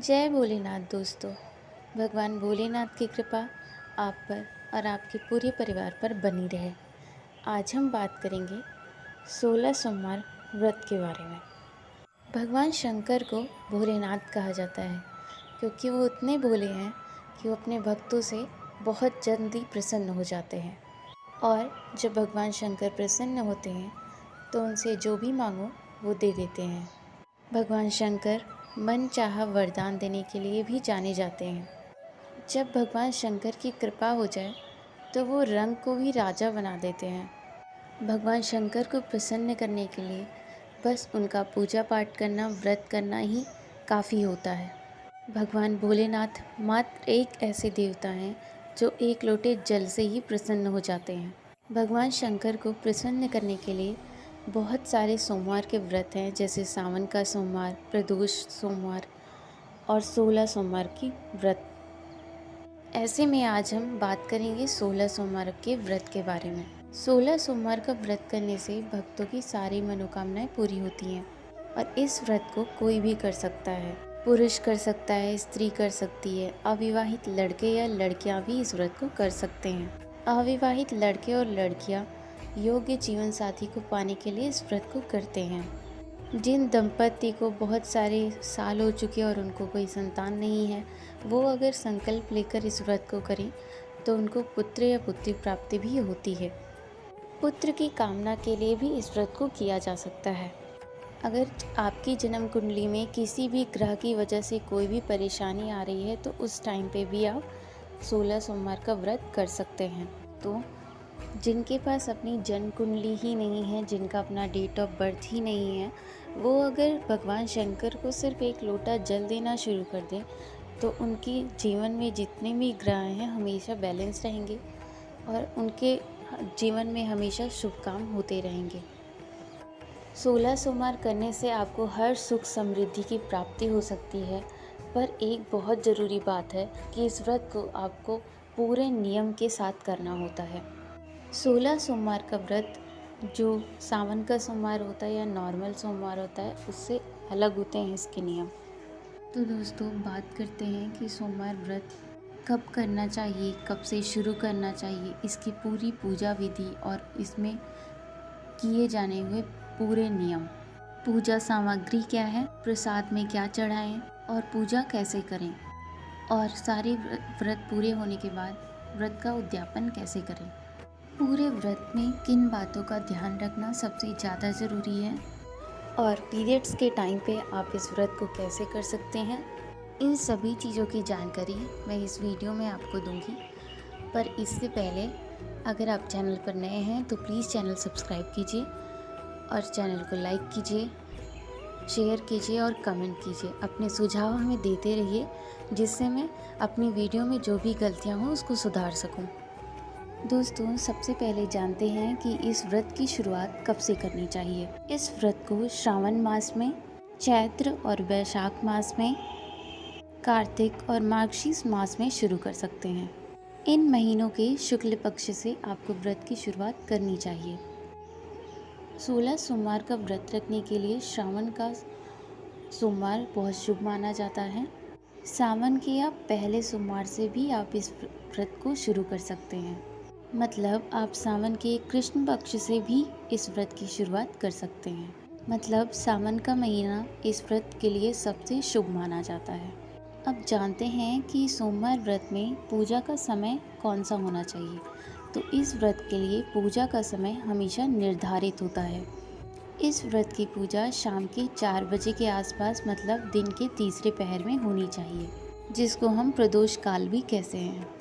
जय भोलेनाथ दोस्तों। भगवान भोलेनाथ की कृपा आप पर और आपके पूरे परिवार पर बनी रहे। आज हम बात करेंगे 16 सोमवार व्रत के बारे में। भगवान शंकर को भोलेनाथ कहा जाता है क्योंकि वो इतने भोले हैं कि वो अपने भक्तों से बहुत जल्दी प्रसन्न हो जाते हैं। और जब भगवान शंकर प्रसन्न होते हैं तो उनसे जो भी मांगो वो दे देते हैं। भगवान शंकर मन चाहा वरदान देने के लिए भी जाने जाते हैं। जब भगवान शंकर की कृपा हो जाए तो वो रंग को भी राजा बना देते हैं। भगवान शंकर को प्रसन्न करने के लिए बस उनका पूजा पाठ करना, व्रत करना ही काफ़ी होता है। भगवान भोलेनाथ मात्र एक ऐसे देवता हैं जो एक लोटे जल से ही प्रसन्न हो जाते हैं। भगवान शंकर को प्रसन्न करने के लिए बहुत सारे सोमवार के व्रत हैं, जैसे सावन का सोमवार, प्रदोष सोमवार और 16 सोमवार की व्रत। ऐसे में आज हम बात करेंगे 16 सोमवार के व्रत के बारे में। 16 सोमवार का व्रत करने से भक्तों की सारी मनोकामनाएं पूरी होती हैं और इस व्रत को कोई भी कर सकता है। पुरुष कर सकता है, स्त्री कर सकती है, अविवाहित लड़के या लड़कियां भी इस व्रत को कर सकते हैं। अविवाहित लड़के और लड़कियां योग्य जीवन साथी को पाने के लिए इस व्रत को करते हैं। जिन दंपति को बहुत सारे साल हो चुके और उनको कोई संतान नहीं है, वो अगर संकल्प लेकर इस व्रत को करें तो उनको पुत्र या पुत्री प्राप्ति भी होती है। पुत्र की कामना के लिए भी इस व्रत को किया जा सकता है। अगर आपकी जन्म कुंडली में किसी भी ग्रह की वजह से कोई भी परेशानी आ रही है तो उस टाइम पे भी आप 16 सोमवार का व्रत कर सकते हैं। तो जिनके पास अपनी जन्म कुंडली ही नहीं है, जिनका अपना डेट ऑफ बर्थ ही नहीं है, वो अगर भगवान शंकर को सिर्फ एक लोटा जल देना शुरू कर दें तो उनकी जीवन में जितने भी ग्रह हैं हमेशा बैलेंस रहेंगे और उनके जीवन में हमेशा शुभ काम होते रहेंगे। 16 सोमवार करने से आपको हर सुख समृद्धि की प्राप्ति हो सकती है, पर एक बहुत ज़रूरी बात है कि इस व्रत को आपको पूरे नियम के साथ करना होता है। 16 सोमवार का व्रत जो सावन का सोमवार होता है या नॉर्मल सोमवार होता है उससे अलग होते हैं इसके नियम। तो दोस्तों बात करते हैं कि सोमवार व्रत कब करना चाहिए, कब से शुरू करना चाहिए, इसकी पूरी पूजा विधि और इसमें किए जाने हुए पूरे नियम। पूजा सामग्री क्या है, प्रसाद में क्या चढ़ाएं और पूजा कैसे करें, और सारे व्रत पूरे होने के बाद व्रत का उद्यापन कैसे करें। पूरे व्रत में किन बातों का ध्यान रखना सबसे ज़्यादा ज़रूरी है और पीरियड्स के टाइम पे आप इस व्रत को कैसे कर सकते हैं, इन सभी चीज़ों की जानकारी मैं इस वीडियो में आपको दूंगी। पर इससे पहले अगर आप चैनल पर नए हैं तो प्लीज़ चैनल सब्सक्राइब कीजिए और चैनल को लाइक कीजिए, शेयर कीजिए और कमेंट कीजिए। अपने सुझाव हमें देते रहिए जिससे मैं अपनी वीडियो में जो भी गलतियाँ हों उसको सुधार सकूं। दोस्तों सबसे पहले जानते हैं कि इस व्रत की शुरुआत कब से करनी चाहिए। इस व्रत को श्रावण मास में, चैत्र और वैशाख मास में, कार्तिक और मार्गशीर्ष मास में शुरू कर सकते हैं। इन महीनों के शुक्ल पक्ष से आपको व्रत की शुरुआत करनी चाहिए। 16 सोमवार का व्रत रखने के लिए श्रावण का सोमवार बहुत शुभ माना जाता है। सावन के या पहले सोमवार से भी आप इस व्रत को शुरू कर सकते हैं। मतलब आप सावन के कृष्ण पक्ष से भी इस व्रत की शुरुआत कर सकते हैं। मतलब सावन का महीना इस व्रत के लिए सबसे शुभ माना जाता है। अब जानते हैं कि सोमवार व्रत में पूजा का समय कौन सा होना चाहिए। तो इस व्रत के लिए पूजा का समय हमेशा निर्धारित होता है। इस व्रत की पूजा शाम के 4 बजे के आसपास, मतलब दिन के तीसरे पहर में होनी चाहिए, जिसको हम प्रदोष काल भी कहते हैं।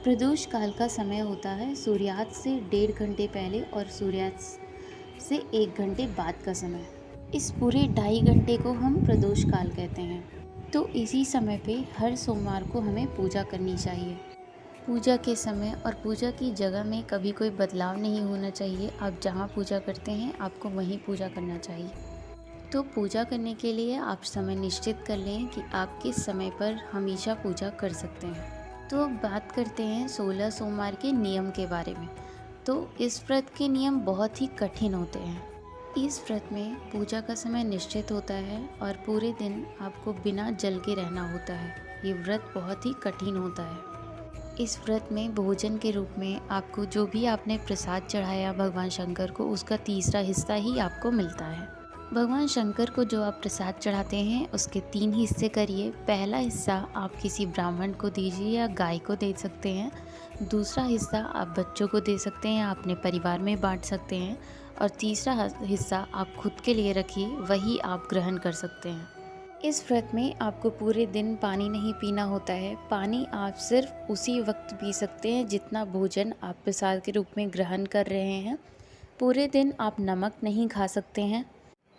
प्रदोष काल का समय होता है सूर्यास्त से 1.5 घंटे पहले और सूर्यास्त से 1 घंटे बाद का समय। इस पूरे 2.5 घंटे को हम प्रदोष काल कहते हैं। तो इसी समय पे हर सोमवार को हमें पूजा करनी चाहिए। पूजा के समय और पूजा की जगह में कभी कोई बदलाव नहीं होना चाहिए। आप जहाँ पूजा करते हैं आपको वहीं पूजा करना चाहिए। तो पूजा करने के लिए आप समय निश्चित कर लें कि आप किस समय पर हमेशा पूजा कर सकते हैं। तो अब बात करते हैं 16 सोमवार के नियम के बारे में। तो इस व्रत के नियम बहुत ही कठिन होते हैं। इस व्रत में पूजा का समय निश्चित होता है और पूरे दिन आपको बिना जल के रहना होता है। ये व्रत बहुत ही कठिन होता है। इस व्रत में भोजन के रूप में आपको जो भी आपने प्रसाद चढ़ाया भगवान शंकर को, उसका तीसरा हिस्सा ही आपको मिलता है। भगवान शंकर को जो आप प्रसाद चढ़ाते हैं उसके 3 हिस्से करिए। पहला हिस्सा आप किसी ब्राह्मण को दीजिए या गाय को दे सकते हैं। दूसरा हिस्सा आप बच्चों को दे सकते हैं या अपने परिवार में बांट सकते हैं। और तीसरा हिस्सा आप खुद के लिए रखिए, वही आप ग्रहण कर सकते हैं। इस व्रत में आपको पूरे दिन पानी नहीं पीना होता है। पानी आप सिर्फ उसी वक्त पी सकते हैं जितना भोजन आप प्रसाद के रूप में ग्रहण कर रहे हैं। पूरे दिन आप नमक नहीं खा सकते हैं।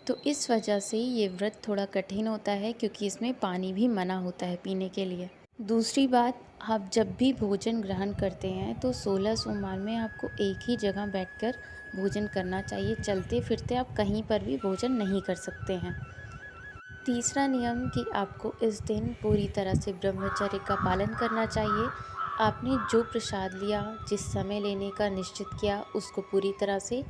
तो इस वजह से ये व्रत थोड़ा कठिन होता है, क्योंकि इसमें पानी भी मना होता है पीने के लिए। दूसरी बात, आप जब भी भोजन ग्रहण करते हैं तो 16 सोमवार में आपको एक ही जगह बैठकर भोजन करना चाहिए। चलते फिरते आप कहीं पर भी भोजन नहीं कर सकते हैं। तीसरा नियम कि आपको इस दिन पूरी तरह से ब्रह्मचर्य का पालन करना चाहिए। आपने जो प्रसाद लिया, जिस समय लेने का निश्चित किया, उसको पूरी तरह से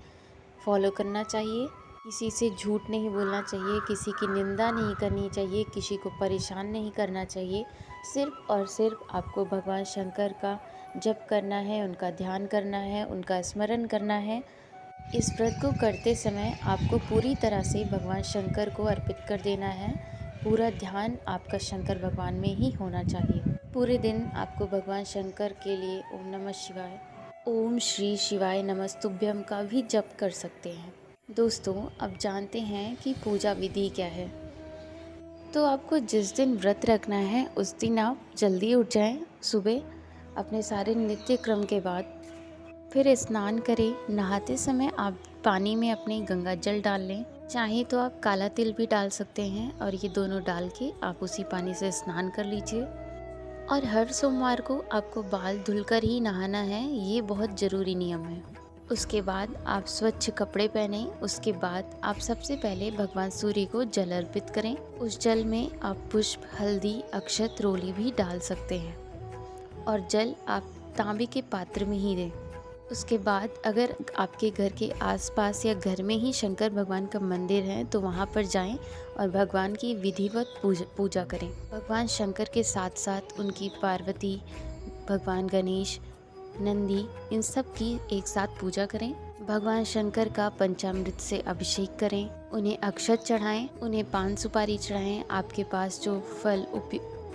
फॉलो करना चाहिए। किसी से झूठ नहीं बोलना चाहिए, किसी की निंदा नहीं करनी चाहिए, किसी को परेशान नहीं करना चाहिए। सिर्फ़ और सिर्फ आपको भगवान शंकर का जप करना है, उनका ध्यान करना है, उनका स्मरण करना है। इस व्रत को करते समय आपको पूरी तरह से भगवान शंकर को अर्पित कर देना है। पूरा ध्यान आपका शंकर भगवान में ही होना चाहिए। पूरे दिन आपको भगवान शंकर के लिए ओम नमः शिवाय, ओम श्री शिवाय नमस्तुभ्यम का भी जप कर सकते हैं। दोस्तों, अब जानते हैं कि पूजा विधि क्या है। तो आपको जिस दिन व्रत रखना है उस दिन आप जल्दी उठ जाएं सुबह, अपने सारे नित्य क्रम के बाद फिर स्नान करें। नहाते समय आप पानी में अपने गंगा जल डाल लें। चाहे तो आप काला तिल भी डाल सकते हैं और ये दोनों डाल के आप उसी पानी से स्नान कर लीजिए। और हर सोमवार को आपको बाल धुलकर ही नहाना है, ये बहुत ज़रूरी नियम है। उसके बाद आप स्वच्छ कपड़े पहने। उसके बाद आप सबसे पहले भगवान सूर्य को जल अर्पित करें। उस जल में आप पुष्प, हल्दी, अक्षत, रोली भी डाल सकते हैं और जल आप तांबे के पात्र में ही दें। उसके बाद अगर आपके घर के आसपास या घर में ही शंकर भगवान का मंदिर है तो वहाँ पर जाएं और भगवान की विधिवत पूजा करें। भगवान शंकर के साथ साथ उनकी पार्वती, भगवान गणेश, नंदी, इन सब की एक साथ पूजा करें। भगवान शंकर का पंचामृत से अभिषेक करें। उन्हें अक्षत चढ़ाएं, उन्हें पान सुपारी चढ़ाएं। आपके पास जो फल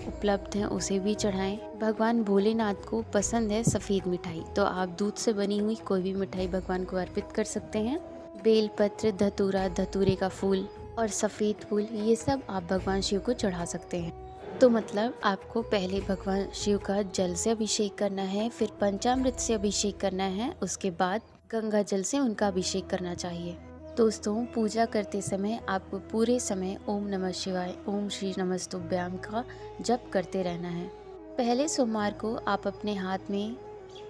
उपलब्ध हैं उसे भी चढ़ाएं। भगवान भोलेनाथ को पसंद है सफ़ेद मिठाई, तो आप दूध से बनी हुई कोई भी मिठाई भगवान को अर्पित कर सकते हैं। बेलपत्र, धतूरा, धतूरे का फूल और सफ़ेद फूल, ये सब आप भगवान शिव को चढ़ा सकते हैं। तो मतलब आपको पहले भगवान शिव का जल से अभिषेक करना है, फिर पंचामृत से अभिषेक करना है, उसके बाद गंगा जल से उनका अभिषेक करना चाहिए। दोस्तों, पूजा करते समय आपको पूरे समय ओम नमः शिवाय, ओम श्री नमस्तुभ्याम का जप करते रहना है। पहले सोमवार को आप अपने हाथ में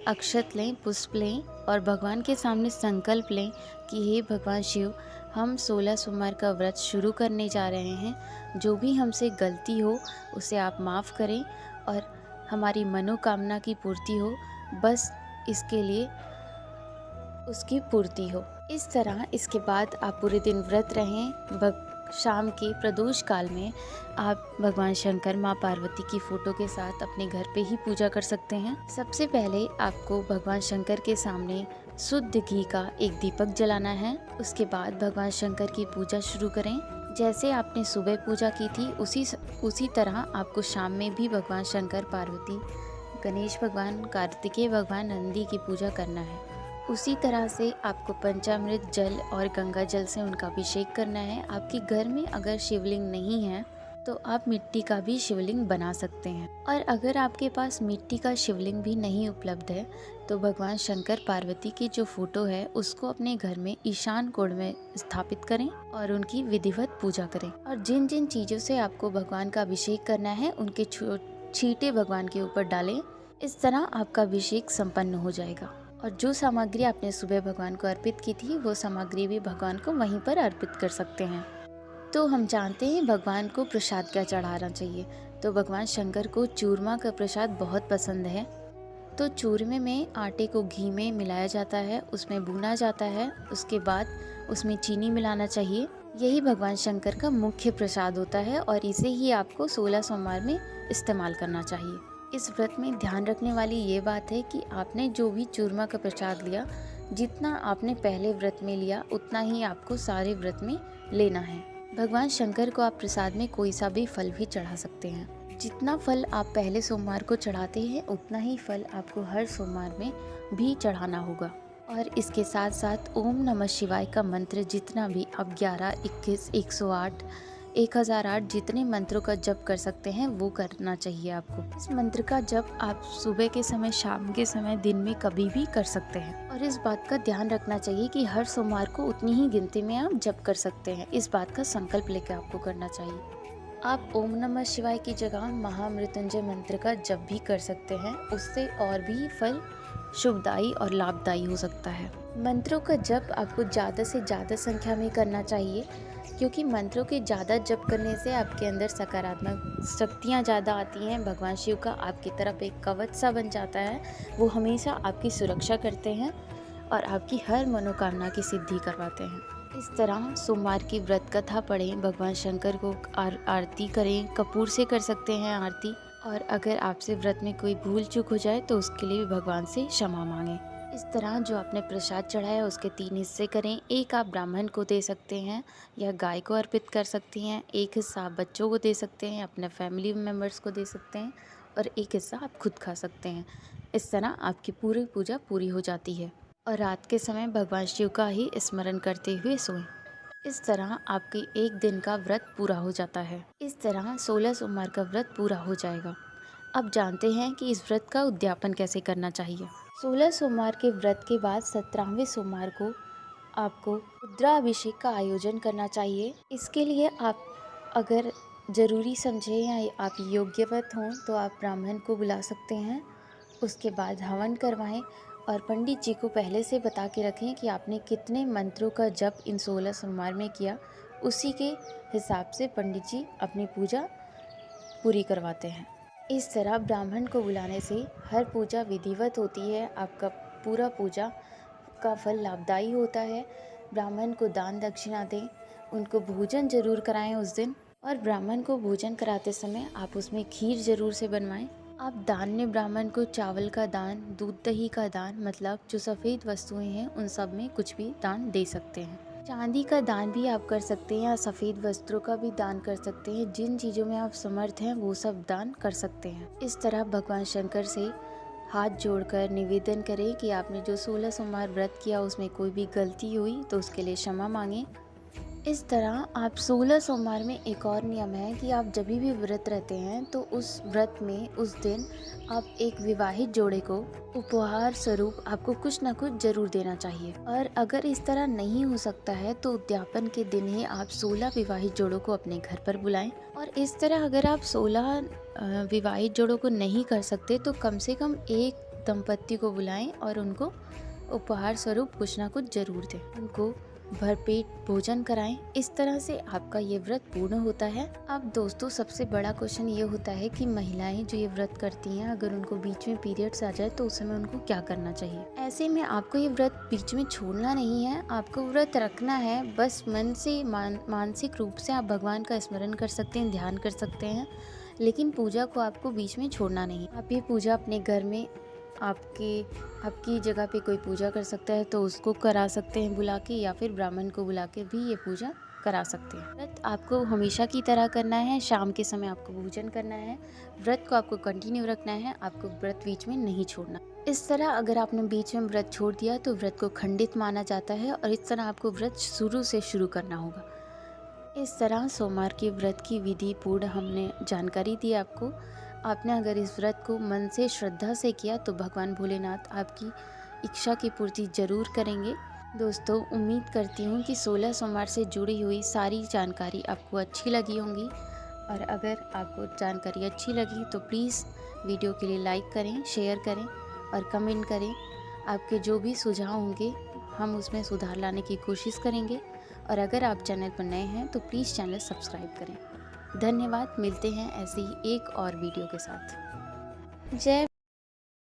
अक्षत लें, पुष्प लें और भगवान के सामने संकल्प लें कि हे भगवान शिव, हम 16 सोमवार का व्रत शुरू करने जा रहे हैं। जो भी हमसे गलती हो उसे आप माफ़ करें और हमारी मनोकामना की पूर्ति हो, बस इसके लिए उसकी पूर्ति हो। इस तरह इसके बाद आप पूरे दिन व्रत रहें। शाम के प्रदोष काल में आप भगवान शंकर, माँ पार्वती की फ़ोटो के साथ अपने घर पे ही पूजा कर सकते हैं। सबसे पहले आपको भगवान शंकर के सामने शुद्ध घी का एक दीपक जलाना है। उसके बाद भगवान शंकर की पूजा शुरू करें। जैसे आपने सुबह पूजा की थी उसी तरह आपको शाम में भी भगवान शंकर, पार्वती, गणेश भगवान, कार्तिकेय भगवान, नंदी की पूजा करना है। उसी तरह से आपको पंचामृत जल और गंगा जल से उनका अभिषेक करना है। आपके घर में अगर शिवलिंग नहीं है तो आप मिट्टी का भी शिवलिंग बना सकते हैं। और अगर आपके पास मिट्टी का शिवलिंग भी नहीं उपलब्ध है तो भगवान शंकर पार्वती की जो फोटो है उसको अपने घर में ईशान कोण में स्थापित करें और उनकी विधिवत पूजा करें। और जिन जिन चीज़ों से आपको भगवान का अभिषेक करना है उनके छींटे भगवान के ऊपर डालें। इस तरह आपका अभिषेक संपन्न हो जाएगा। और जो सामग्री आपने सुबह भगवान को अर्पित की थी वो सामग्री भी भगवान को वहीं पर अर्पित कर सकते हैं। तो हम जानते हैं भगवान को प्रसाद क्या चढ़ाना चाहिए। तो भगवान शंकर को चूरमा का प्रसाद बहुत पसंद है। तो चूरमे में आटे को घी में मिलाया जाता है, उसमें भूना जाता है, उसके बाद उसमें चीनी मिलाना चाहिए। यही भगवान शंकर का मुख्य प्रसाद होता है और इसे ही आपको 16 सोमवार में इस्तेमाल करना चाहिए। इस व्रत में ध्यान रखने वाली ये बात है कि आपने जो भी चूरमा का प्रसाद लिया, जितना आपने पहले व्रत में लिया उतना ही आपको सारे व्रत में लेना है। भगवान शंकर को आप प्रसाद में कोई सा भी फल भी चढ़ा सकते हैं। जितना फल आप पहले सोमवार को चढ़ाते हैं उतना ही फल आपको हर सोमवार में भी चढ़ाना होगा। और इसके साथ साथ ओम नमः शिवाय का मंत्र जितना भी आप 11, 21, 108, 1008 जितने मंत्रों का जप कर सकते हैं वो करना चाहिए आपको। इस मंत्र का जप आप सुबह के समय, शाम के समय, दिन में कभी भी कर सकते हैं। और इस बात का ध्यान रखना चाहिए कि हर सोमवार को उतनी ही गिनती में आप जप कर सकते हैं। इस बात का संकल्प लेकर आपको करना चाहिए। आप ओम नमः शिवाय की जगह महामृत्युंजय मंत्र का जप भी कर सकते हैं, उससे और भी फल शुभदायी और लाभदायी हो सकता है। मंत्रों का जप आपको ज़्यादा से ज़्यादा संख्या में करना चाहिए, क्योंकि मंत्रों के ज़्यादा जप करने से आपके अंदर सकारात्मक शक्तियाँ ज़्यादा आती हैं। भगवान शिव का आपकी तरफ एक कवच सा बन जाता है, वो हमेशा आपकी सुरक्षा करते हैं और आपकी हर मनोकामना की सिद्धि करवाते हैं। इस तरह सोमवार की व्रत कथा पढ़ें, भगवान शंकर को आरती करें, कपूर से कर सकते हैं आरती। और अगर आपसे व्रत में कोई भूल चूक हो जाए तो उसके लिए भी भगवान से क्षमा मांगें। इस तरह जो आपने प्रसाद चढ़ाया उसके 3 हिस्से करें। एक आप ब्राह्मण को दे सकते हैं या गाय को अर्पित कर सकती हैं, एक हिस्सा आप बच्चों को दे सकते हैं, अपने फैमिली मेम्बर्स को दे सकते हैं और एक हिस्सा आप खुद खा सकते हैं। इस तरह आपकी पूरी पूजा पूरी हो जाती है। और रात के समय भगवान शिव का ही स्मरण करते हुए सोएं। इस तरह आपकी एक दिन का व्रत पूरा हो जाता है। इस तरह 16 सोमवार का व्रत पूरा हो जाएगा। अब जानते हैं कि इस व्रत का उद्यापन कैसे करना चाहिए। 16 सोमवार के व्रत के बाद 17वें सोमवार को आपको रुद्राभिषेक का आयोजन करना चाहिए। इसके लिए आप अगर ज़रूरी समझें या आप योग्यवत हों तो आप ब्राह्मण को बुला सकते हैं। उसके बाद हवन करवाएं और पंडित जी को पहले से बता के रखें कि आपने कितने मंत्रों का जप इन 16 सोमवार में किया। उसी के हिसाब से पंडित जी अपनी पूजा पूरी करवाते हैं। इस तरह ब्राह्मण को बुलाने से हर पूजा विधिवत होती है। आपका पूरा पूजा का फल लाभदायी होता है। ब्राह्मण को दान दक्षिणा दें, उनको भोजन जरूर कराएं उस दिन। और ब्राह्मण को भोजन कराते समय आप उसमें खीर जरूर से बनवाएं। आप दान में ब्राह्मण को चावल का दान, दूध दही का दान, मतलब जो सफ़ेद वस्तुएं हैं उन सब में कुछ भी दान दे सकते हैं। चांदी का दान भी आप कर सकते हैं या सफ़ेद वस्त्रों का भी दान कर सकते हैं। जिन चीज़ों में आप समर्थ हैं वो सब दान कर सकते हैं। इस तरह भगवान शंकर से हाथ जोड़कर निवेदन करें कि आपने जो 16 सोमवार व्रत किया उसमें कोई भी गलती हुई तो उसके लिए क्षमा मांगें। इस तरह आप 16 सोमवार में एक और नियम है कि आप जब भी व्रत रहते हैं तो उस व्रत में उस दिन आप एक विवाहित जोड़े को उपहार स्वरूप आपको कुछ न कुछ जरूर देना चाहिए। और अगर इस तरह नहीं हो सकता है तो उद्यापन के दिन ही आप 16 विवाहित जोड़ों को अपने घर पर बुलाएं। और इस तरह अगर आप 16 विवाहित जोड़ों को नहीं कर सकते तो कम से कम एक दंपत्ति को बुलाएं और उनको उपहार स्वरूप कुछ ना कुछ जरूर दें, उनको भरपेट भोजन कराएं। इस तरह से आपका ये व्रत पूर्ण होता है। अब दोस्तों सबसे बड़ा क्वेश्चन ये होता है कि महिलाएं जो ये व्रत करती हैं अगर उनको बीच में पीरियड्स आ जाए तो उस समय उनको क्या करना चाहिए। ऐसे में आपको ये व्रत बीच में छोड़ना नहीं है, आपको व्रत रखना है। बस मन से मानसिक रूप से आप भगवान का स्मरण कर सकते हैं, ध्यान कर सकते हैं, लेकिन पूजा को आपको बीच में छोड़ना नहीं। आप ये पूजा अपने घर में आपकी जगह पे कोई पूजा कर सकता है तो उसको करा सकते हैं बुला के, या फिर ब्राह्मण को बुला के भी ये पूजा करा सकते हैं। व्रत आपको हमेशा की तरह करना है। शाम के समय आपको भोजन करना है। व्रत को आपको कंटिन्यू रखना है, आपको व्रत बीच में नहीं छोड़ना। इस तरह अगर आपने बीच में व्रत छोड़ दिया तो व्रत को खंडित माना जाता है और इस तरह आपको व्रत शुरू से शुरू करना होगा। इस तरह सोमवार के व्रत की विधि पूर्ण हमने जानकारी दी आपको। आपने अगर इस व्रत को मन से श्रद्धा से किया तो भगवान भोलेनाथ आपकी इच्छा की पूर्ति जरूर करेंगे। दोस्तों उम्मीद करती हूँ कि 16 सोमवार से जुड़ी हुई सारी जानकारी आपको अच्छी लगी होंगी। और अगर आपको जानकारी अच्छी लगी तो प्लीज़ वीडियो के लिए लाइक करें, शेयर करें और कमेंट करें। आपके जो भी सुझाव होंगे हम उसमें सुधार लाने की कोशिश करेंगे। और अगर आप चैनल पर नए हैं तो प्लीज़ चैनल सब्सक्राइब करें। धन्यवाद। मिलते हैं ऐसे ही एक और वीडियो के साथ। जय